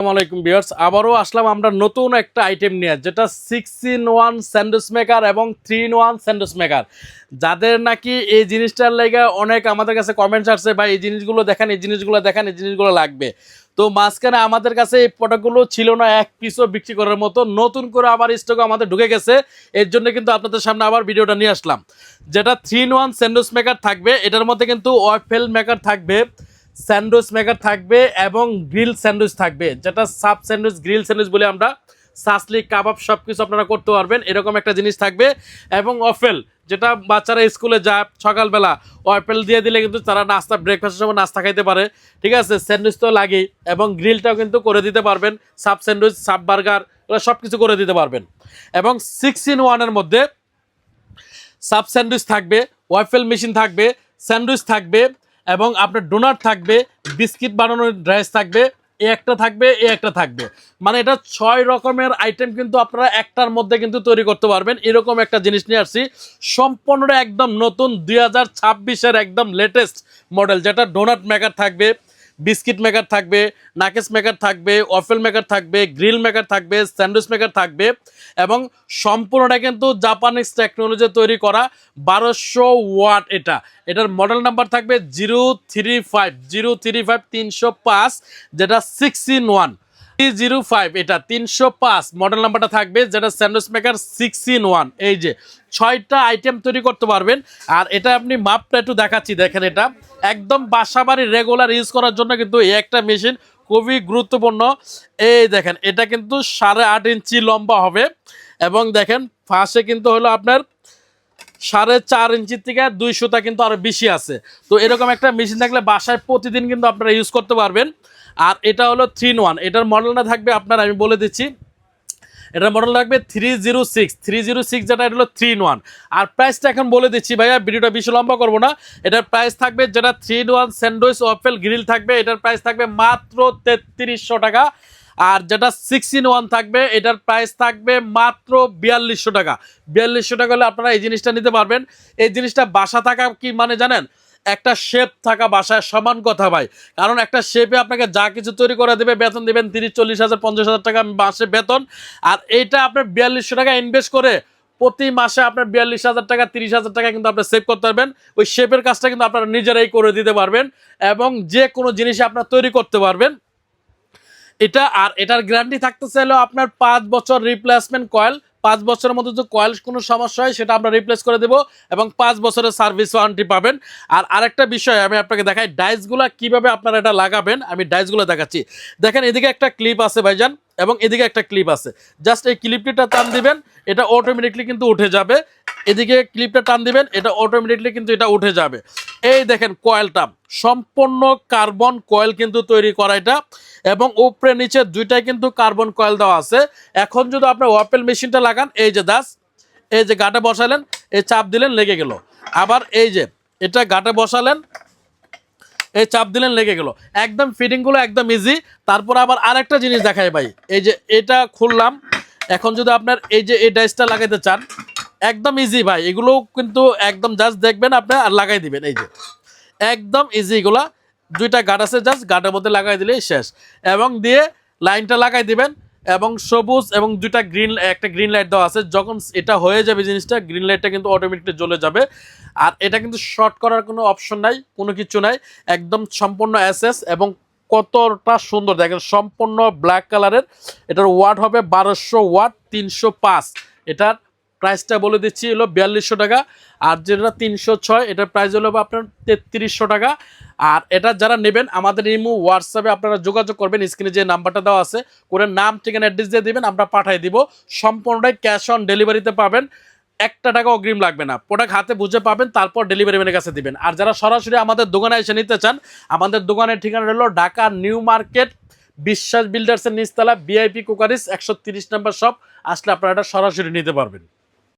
আসসালামু আলাইকুম ভিউয়ার্স, আবারও আসলাম আমরা নতুন একটা আইটেম নিয়ে, যেটা 6-in-1 স্যান্ডউইচ মেকার এবং 3-in-1 স্যান্ডউইচ মেকার। যাদের নাকি এই জিনিসটার লাগা অনেক আমাদের কাছে কমেন্টস আসছে, ভাই এই জিনিসগুলো দেখেন, এই জিনিসগুলো দেখেন, এই জিনিসগুলো লাগবে। তো মাঝখানে আমাদের কাছে এই প্রোডাক্টগুলো ছিল না, এক পিসও বিক্রি করার মতো। নতুন করে আবার স্টক আমাদের ঢুকে গেছে, এর জন্য কিন্তু আপনাদের সামনে আবার ভিডিওটা নিয়ে আসলাম। যেটা 3-in-1 স্যান্ডউইচ মেকার থাকবে, এটার মধ্যে কিন্তু ওয়াফেল মেকার থাকবে, স্যান্ডউইচ মেকার থাকবে এবং গ্রিল স্যান্ডউইচ থাকবে, যেটা সাব স্যান্ডউইচ গ্রিল স্যান্ডউইচ বলে আমরা। সাসলিক কাবাব সব কিছু আপনারা করতে পারবেন, এরকম একটা জিনিস থাকবে। এবং ওয়াফেল, যেটা বাচ্চারা স্কুলে যায় সকালবেলা, ওয়াফেল দিয়ে দিলে কিন্তু তারা নাস্তা, ব্রেকফাস্টের সময় নাস্তা খাইতে পারে। ঠিক আছে, স্যান্ডউইচ তো লাগেই, এবং গ্রিলটাও কিন্তু করে দিতে পারবেন। সাব স্যান্ডউইচ, সাব বার্গার, ওরা সব কিছু করে দিতে পারবেন। এবং 6-in-1-এর মধ্যে সাব স্যান্ডউইচ থাকবে, ওয়াফেল মেশিন থাকবে, স্যান্ডউইচ থাকবে, এবং আপনার ডোনাট থাকবে, বিস্কিট বানানোর ড্রাইস থাকবে, এ একটা থাকবে, এ একটা থাকবে। মানে এটা 6 রকমের আইটেম কিন্তু আপনারা একটার মধ্যে কিন্তু তৈরি করতে পারবেন। এরকম একটা জিনিস নিয়ে আসছি, সম্পূর্ণটা একদম নতুন 2026-এর একদম লেটেস্ট মডেল। যেটা ডোনাট মেকার থাকবে, বিস্কিট মেকার থাকবে, নাকেস মেকার থাকবে, ওয়াফেল মেকার থাকবে, গ্রিল মেকার থাকবে, স্যান্ডউইচ মেকার থাকবে। এবং সম্পূর্ণটা কিন্তু জাপানিজ টেকনোলজি তৈরি করা, 1200 ওয়াট। এটার মডেল নাম্বার থাকবে 035 যেটা 6-in-1 305, এটা 305 মডেল নাম্বারটা থাকবে, যেটা স্যান্ডউইচ মেকার 6-in-1। এই যে 6টা আইটেম তৈরি করতে পারবেন। আর এটা আপনি মাপটা একটু দেখাচ্ছি, দেখেন এটা একদম বাসাবাড়ি রেগুলার ইউজ করার জন্য কিন্তু এই একটা মেশিন খুবই গুরুত্বপূর্ণ। এই দেখেন, এটা কিন্তু 8.5 ইঞ্চি লম্বা হবে, এবং দেখেন ফাঁসে কিন্তু হলো আপনার 4.5 ইঞ্চির থেকে 200টা কিন্তু আরো বেশি আছে। তো এরকম একটা মেশিন থাকলে বাসায় প্রতিদিন কিন্তু আপনারা ইউজ করতে পারবেন। আর এটা হলো 3-in-1, এটার মডেলটা থাকবে আপনার, আমি বলে দিচ্ছি, এটার মডেল থাকবে 306, যেটা এটা হলো 3-in-1। আর প্রাইসটা এখন বলে দিচ্ছি ভাইয়া, ভিডিওটা বেশি লম্বা করবো না। এটার প্রাইস থাকবে, যেটা 3-in-1 স্যান্ডউইচ ওয়াফেল গ্রিল থাকবে, এটার প্রাইস থাকবে মাত্র 3300 টাকা। আর যেটা 6-in-1 থাকবে, এটার প্রাইস থাকবে মাত্র 4200 টাকা। 4200 টাকা হলে আপনারা এই জিনিসটা নিতে পারবেন। এই জিনিসটা বাসা থাকা কি মানে জানেন, একটা শেপ থাকা বাসায় সমান কথা ভাই। কারণ একটা শেপে আপনাকে যা কিছু তৈরি করে দেবে, বেতন দেবেন 30-40 হাজার 50,000 টাকা মাসে বেতন। আর এইটা আপনার 4200 টাকা ইনভেস্ট করে প্রতি মাসে আপনার 42,000 টাকা 30,000 টাকা কিন্তু আপনি সেভ করতে পারবেন। ওই শেপের কাজটা কিন্তু আপনারা নিজেরাই করে দিতে পারবেন, এবং যে কোনো জিনিসে আপনার তৈরি করতে পারবেন এটা। আর এটার গ্যারান্টি থাকতেছে হলো আপনার 5 বছর রিপ্লেসমেন্ট কয়েল। 5 বছরের মধ্যে যদি কয়েল কোনো সমস্যা হয়, সেটা আমরা রিপ্লেস করে দেবো, এবং 5 বছরের সার্ভিস ওয়ারেন্টি পাবেন। আর আরেকটা বিষয় আমি আপনাকে দেখাই, ডাইসগুলো কিভাবে আপনারা এটা লাগাবেন, আমি ডাইসগুলো দেখাচ্ছি। দেখেন এদিকে একটা ক্লিপ আছে ভাইজান, এবং এদিকে একটা ক্লিপ আছে। জাস্ট এই ক্লিপটা টান দিবেন, এটা অটোমেটিকলি কিন্তু উঠে যাবে। এদিকে ক্লিপটা টান দিবেন, এটা অটোমেটিকলি কিন্তু এটা উঠে যাবে। এই দেখেন কয়েলটা সম্পূর্ণ কার্বন কয়েল কিন্তু তৈরি করা এটা, এবং উপরে নিচে দুইটাই কিন্তু কার্বন কয়েল দেওয়া আছে। এখন যদি আপনার ওয়াফেল মেশিনটা লাগান, এই যে এই যে গাটে বসালেন, এই চাপ দিলেন, লেগে গেল। আবার এই যে এটা গাটে বসালেন, এই চাপ দিলেন, লেগে গেল। একদম ফিটিংগুলো একদম ইজি। তারপর আবার আরেকটা জিনিস দেখাই ভাই, এই যে এটা খুললাম, এখন যদি আপনার এই যে এই ডাইসটা লাগাইতে চান, একদম ইজি ভাই। এগুলো কিন্তু একদম জাস্ট দেখবেন আপনি আর লাগাই দিবেন। এই যে একদম ইজি, এগুলা দুইটা গাট আছে, জাস্ট গাটের মধ্যে লাগাই দিলেই শেষ। এবং দিয়ে লাইনটা লাগাই দিবেন, এবং সবুজ এবং দুইটা গ্রিন, একটা গ্রিন লাইট দেওয়া আছে। যখন এটা হয়ে যাবে জিনিসটা, গ্রিন লাইটটা কিন্তু অটোমেটিকলি জ্বলে যাবে। আর এটা কিন্তু শর্ট করার কোনো অপশন নাই, কোনো কিছু নাই, একদম সম্পূর্ণ এসএস। এবং কতটা সুন্দর দেখেন, সম্পূর্ণ ব্ল্যাক কালারের। এটার ওয়াট হবে 1200 ওয়াট, 305। এটার প্রাইসটা বলে দিচ্ছি হলো 4200 টাকা। আর যেটা 306, এটার প্রাইস হলো আপনার 3300 টাকা। আর এটা যারা নেবেন, আমাদের ইমো হোয়াটসঅ্যাপে আপনারা যোগাযোগ করবেন, স্ক্রিনে যে নাম্বারটা দেওয়া আছে, করে নাম ঠিকানা অ্যাড্রেস দিয়ে দিবেন, আমরা পাঠিয়ে দিব। সম্পূর্ণটাই ক্যাশ অন ডেলিভারিতে পাবেন, 1 টাকা অগ্রিম লাগবে না। প্রোডাক্ট হাতে বুঝে পাবেন, তারপর ডেলিভারি ম্যানের কাছে দিবেন। আর যারা সরাসরি আমাদের দোকানে এসে নিতে চান, আমাদের দোকানের ঠিকানা হলো ঢাকা নিউ মার্কেট, বিশ্বাস বিল্ডার্সের নিচতলা, VIP কুকারিস 130 নম্বর শপ। আসলে আপনারা এটা সরাসরি নিতে পারবেন।